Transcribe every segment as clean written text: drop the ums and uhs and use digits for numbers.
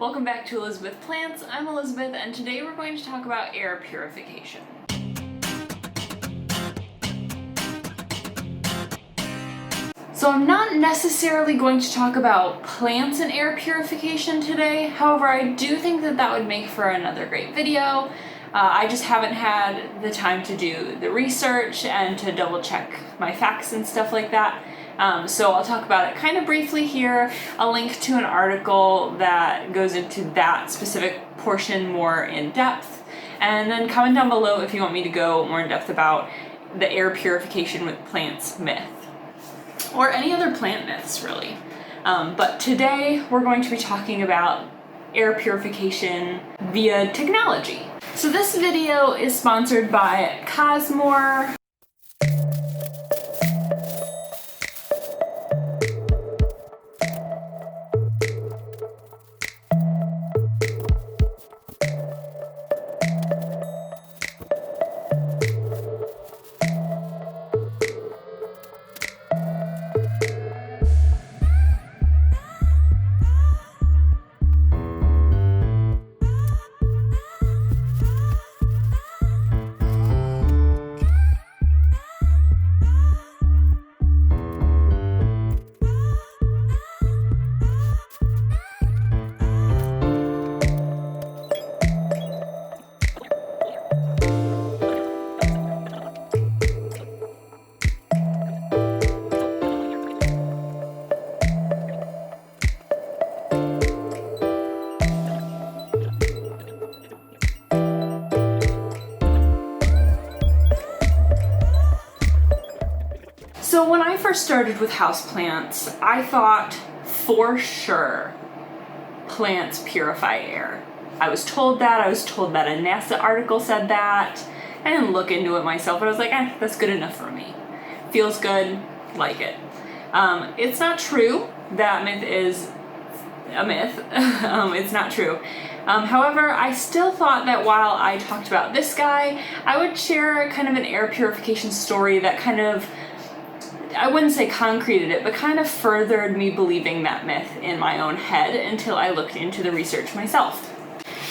Welcome back to Elizabeth Plants. I'm Elizabeth, and today we're going to talk about air purification. So I'm not necessarily going to talk about plants and air purification today. However, I do think that that would make for another great video. I just haven't had the time to do the research and to double check my facts and stuff like that. So I'll talk about it kind of briefly here. I'll link to an article that goes into that specific portion more in depth. And then comment down below if you want me to go more in depth about the air purification with plants myth. Or any other plant myths, really. But today we're going to be talking about air purification via technology. So this video is sponsored by Cosmore. So when I first started with houseplants, I thought for sure plants purify air. I was told that a NASA article said that. I didn't look into it myself, but I was like, that's good enough for me. Feels good, like it. It's not true. That myth is a myth. It's not true. However, I still thought that while I talked about this guy, I would share kind of an air purification story that kind of, I wouldn't say concreted it, but kind of furthered me believing that myth in my own head until I looked into the research myself.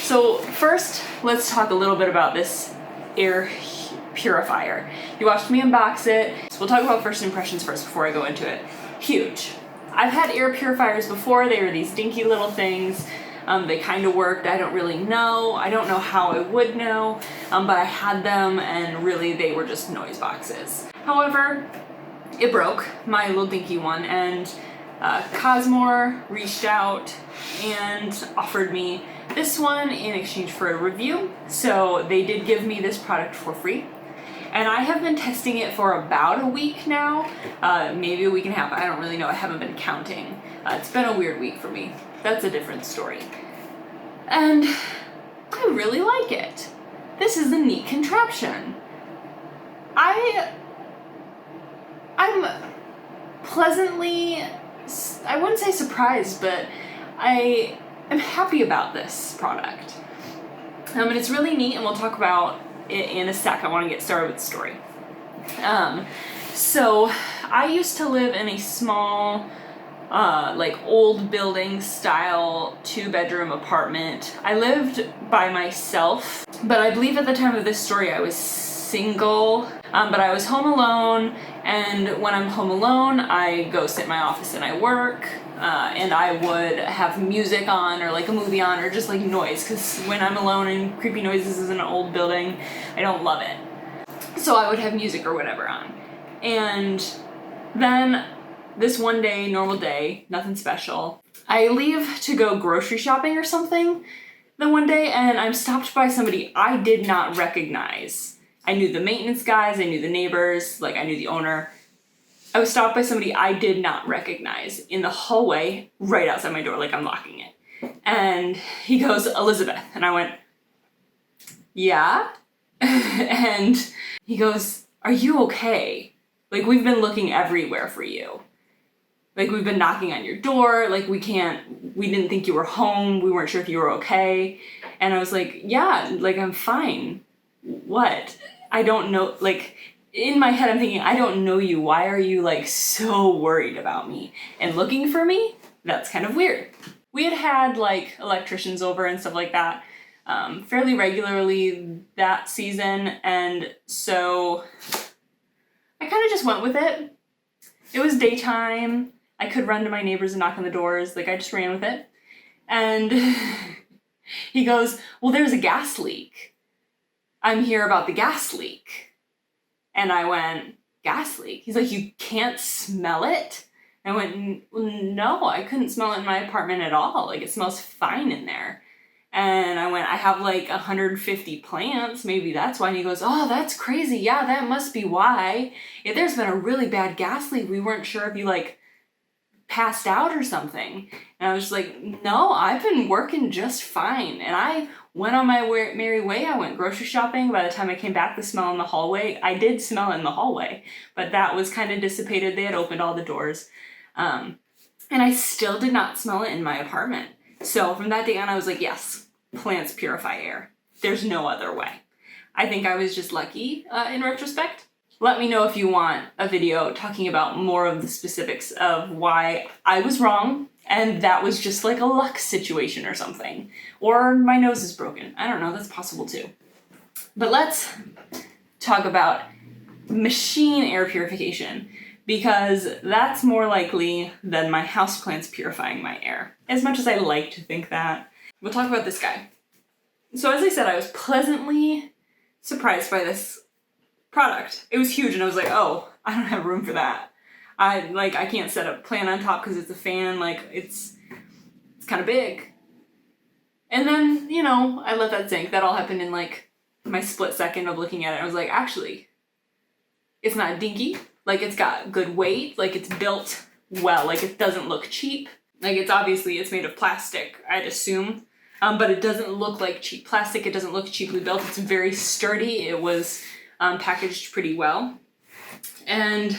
So first, let's talk a little bit about this air purifier. You watched me unbox it, so we'll talk about first impressions first before I go into it. Huge. I've had air purifiers before. They were these dinky little things. They kind of worked. I don't really know. I don't know how I would know, but I had them and really they were just noise boxes. However, it broke, my little dinky one, and Cosmore reached out and offered me this one in exchange for a review. So they did give me this product for free. And I have been testing it for about a week now, maybe a week and a half, I don't really know, I haven't been counting. It's been a weird week for me. That's a different story. And I really like it. This is a neat contraption. I'm pleasantly, I wouldn't say surprised, but I am happy about this product. And it's really neat, and we'll talk about it in a sec. I want to get started with the story. So I used to live in a small, like old building style 2-bedroom apartment. I lived by myself, but I believe at the time of this story I was single, but I was home alone, and when I'm home alone I go sit in my office and I work, and I would have music on or like a movie on or just like noise, because when I'm alone and creepy noises is in an old building, I don't love it. So I would have music or whatever on. And then this one day, normal day, nothing special, I leave to go grocery shopping or something the one day, and I'm stopped by somebody I did not recognize. I knew the maintenance guys, I knew the neighbors, like I knew the owner. I was stopped by somebody I did not recognize in the hallway right outside my door, like I'm locking it. And he goes, "Elizabeth." And I went, "Yeah?" And he goes, "Are you okay? Like, we've been looking everywhere for you. Like, we've been knocking on your door, like we didn't think you were home, we weren't sure if you were okay." And I was like, "Yeah, like I'm fine. What? I don't know," like in my head I'm thinking, I don't know you, why are you like so worried about me and looking for me? That's kind of weird. we had like electricians over and stuff like that fairly regularly that season, and so I kind of just went with it. It was daytime. I could run to my neighbors and knock on the doors. Like, I just ran with it. And he goes, well, there's a gas leak. I'm here about the gas leak. And I went, gas leak? He's like, you can't smell it? I went, no, I couldn't smell it in my apartment at all. Like, it smells fine in there. And I went, I have like 150 plants. Maybe that's why. And he goes, oh, that's crazy. Yeah, that must be why. If there's been a really bad gas leak, we weren't sure if you like passed out or something. And I was like, no, I've been working just fine. And I went on my merry way. I went grocery shopping. By the time I came back, the smell in the hallway, I did smell it in the hallway, but that was kind of dissipated. They had opened all the doors. And I still did not smell it in my apartment. So from that day on, I was like, yes, plants purify air. There's no other way. I think I was just lucky in retrospect. Let me know if you want a video talking about more of the specifics of why I was wrong and that was just like a luck situation or something. Or my nose is broken. I don't know, that's possible too. But let's talk about machine air purification, because that's more likely than my houseplants purifying my air. As much as I like to think that. We'll talk about this guy. So as I said, I was pleasantly surprised by this product. It was huge and I was like, oh, I don't have room for that. I can't set a plant on top because it's a fan, like it's kind of big. And then, you know, I let that sink. That all happened in like my split second of looking at it. I was like, actually, it's not dinky. Like, it's got good weight. Like, it's built well. Like, it doesn't look cheap. Like, it's obviously, it's made of plastic, I'd assume. But it doesn't look like cheap plastic. It doesn't look cheaply built. It's very sturdy. It was packaged pretty well. And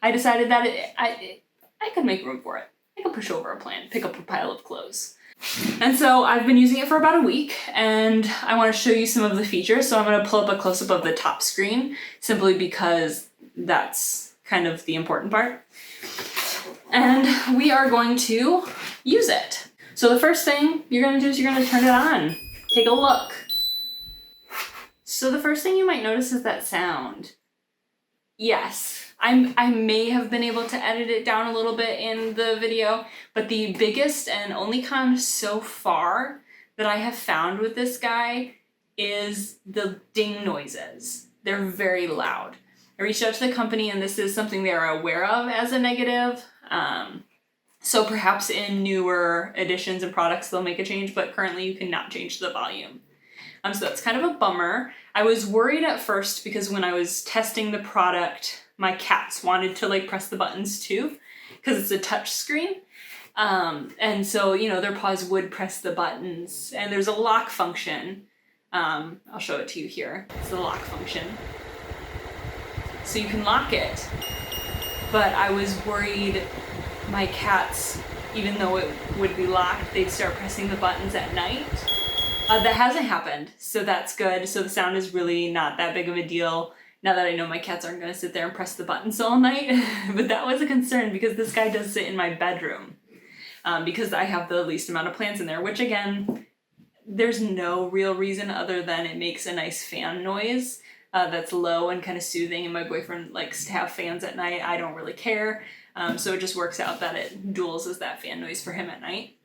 I decided that I could make room for it. I could push over a plant, pick up a pile of clothes. And so I've been using it for about a week, and I want to show you some of the features. So I'm going to pull up a close-up of the top screen, simply because that's kind of the important part. And we are going to use it. So the first thing you're going to do is you're going to turn it on. Take a look. So the first thing you might notice is that sound. Yes, I may have been able to edit it down a little bit in the video, but the biggest and only con so far that I have found with this guy is the ding noises. They're very loud. I reached out to the company and this is something they're aware of as a negative. So perhaps in newer editions and products they'll make a change, but currently you cannot change the volume. So that's kind of a bummer. I was worried at first because when I was testing the product, my cats wanted to like press the buttons too, because it's a touch screen. And so, you know, their paws would press the buttons, and there's a lock function. I'll show it to you here. It's the lock function. So you can lock it, but I was worried my cats, even though it would be locked, they'd start pressing the buttons at night. That hasn't happened, so that's good. So the sound is really not that big of a deal, now that I know my cats aren't going to sit there and press the buttons all night. But that was a concern because this guy does sit in my bedroom, because I have the least amount of plants in there, which again, there's no real reason other than it makes a nice fan noise that's low and kind of soothing, and my boyfriend likes to have fans at night. I don't really care, so it just works out that it duals as that fan noise for him at night.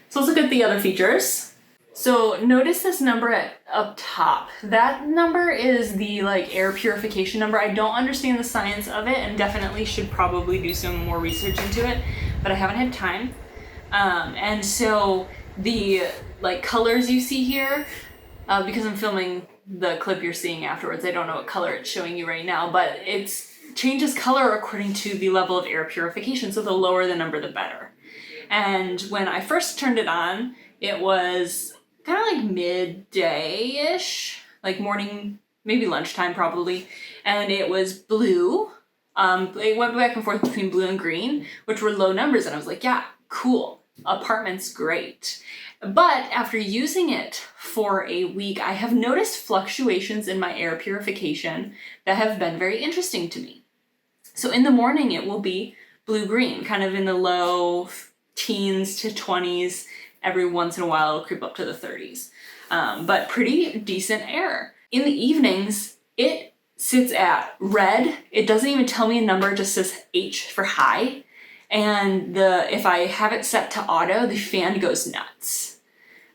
So let's look at the other features. So notice this number up top. That number is the like air purification number. I don't understand the science of it and definitely should probably do some more research into it, but I haven't had time. And so the like colors you see here, because I'm filming the clip you're seeing afterwards, I don't know what color it's showing you right now, but it changes color according to the level of air purification. So the lower the number, the better. And when I first turned it on, it was kind of like midday-ish, like morning, maybe lunchtime probably, and it was blue. It went back and forth between blue and green, which were low numbers, and I was like, yeah, cool, apartment's great. But after using it for a week, I have noticed fluctuations in my air purification that have been very interesting to me. So in the morning, it will be blue-green, kind of in the low teens to 20s. Every once in a while it'll creep up to the 30s. But pretty decent air. In the evenings, it sits at red. It doesn't even tell me a number, it just says H for high. And if I have it set to auto, the fan goes nuts.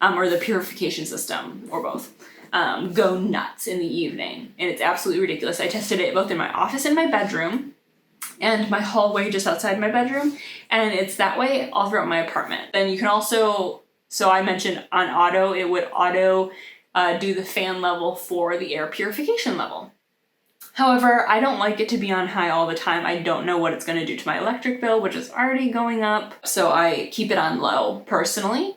Or the purification system, or both, go nuts in the evening. And it's absolutely ridiculous. I tested it both in my office and my bedroom, and my hallway just outside my bedroom. And it's that way all throughout my apartment. Then you can also, so I mentioned on auto, it would auto do the fan level for the air purification level. However, I don't like it to be on high all the time. I don't know what it's going to do to my electric bill, which is already going up. So I keep it on low personally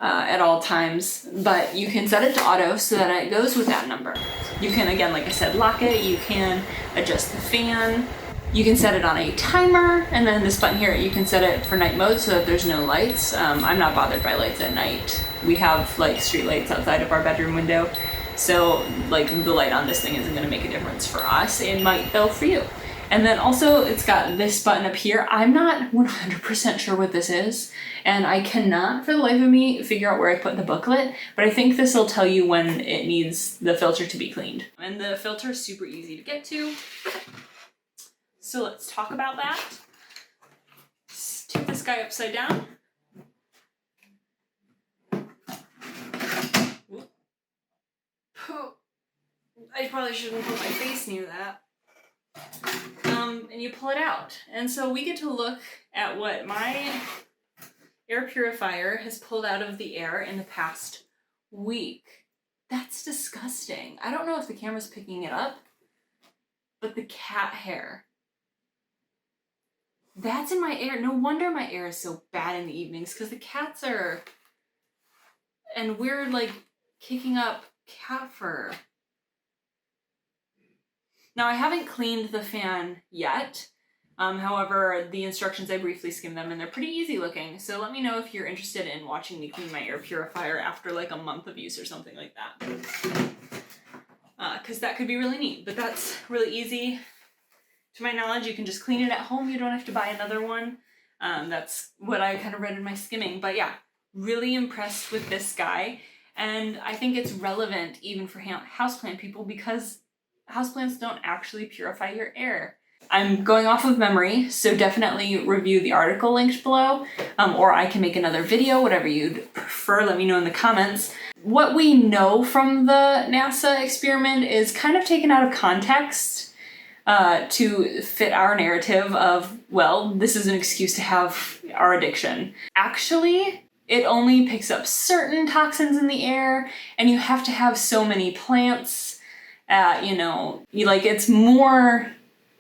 at all times, but you can set it to auto so that it goes with that number. You can, again, like I said, lock it. You can adjust the fan. You can set it on a timer, and then this button here, you can set it for night mode so that there's no lights. I'm not bothered by lights at night. We have like street lights outside of our bedroom window. So like the light on this thing isn't gonna make a difference for us. It might though for you. And then also it's got this button up here. I'm not 100% sure what this is, and I cannot for the life of me figure out where I put the booklet, but I think this will tell you when it needs the filter to be cleaned. And the filter is super easy to get to. So let's talk about that. Let's tip this guy upside down. I probably shouldn't put my face near that. And you pull it out. And so we get to look at what my air purifier has pulled out of the air in the past week. That's disgusting. I don't know if the camera's picking it up, but the cat hair. That's in my air. No wonder my air is so bad in the evenings, because the cats are, and we're like kicking up cat fur. Now I haven't cleaned the fan yet. However, the instructions, I briefly skimmed them and they're pretty easy looking. So let me know if you're interested in watching me clean my air purifier after like a month of use or something like that. Because that could be really neat, but that's really easy. To my knowledge, you can just clean it at home. You don't have to buy another one. That's what I kind of read in my skimming. But yeah, really impressed with this guy. And I think it's relevant even for houseplant people, because houseplants don't actually purify your air. I'm going off of memory, so definitely review the article linked below, or I can make another video, whatever you'd prefer. Let me know in the comments. What we know from the NASA experiment is kind of taken out of context to fit our narrative of, well, this is an excuse to have our addiction. Actually, it only picks up certain toxins in the air, and you have to have so many plants. It's more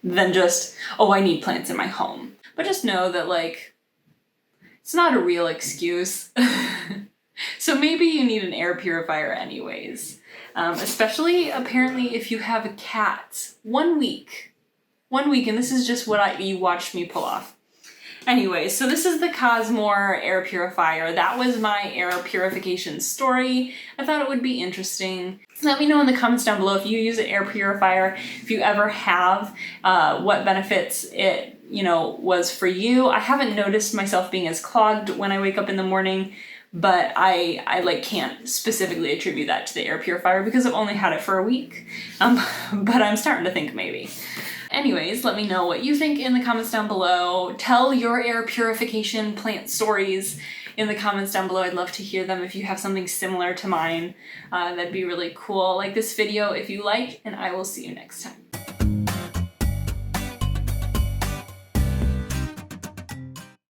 than just, oh, I need plants in my home. But just know that, like, it's not a real excuse. So maybe you need an air purifier anyways. Especially, apparently, if you have a cat. 1 week. 1 week, and this is just what you watched me pull off. Anyway, so this is the Cosmore air purifier. That was my air purification story. I thought it would be interesting. Let me know in the comments down below if you use an air purifier, if you ever have, what benefits it, was for you. I haven't noticed myself being as clogged when I wake up in the morning, but I can't specifically attribute that to the air purifier because I've only had it for a week. But I'm starting to think maybe. Anyways, let me know what you think in the comments down below. Tell your air purification plant stories in the comments down below. I'd love to hear them if you have something similar to mine. That'd be really cool. Like this video if you like, and I will see you next time.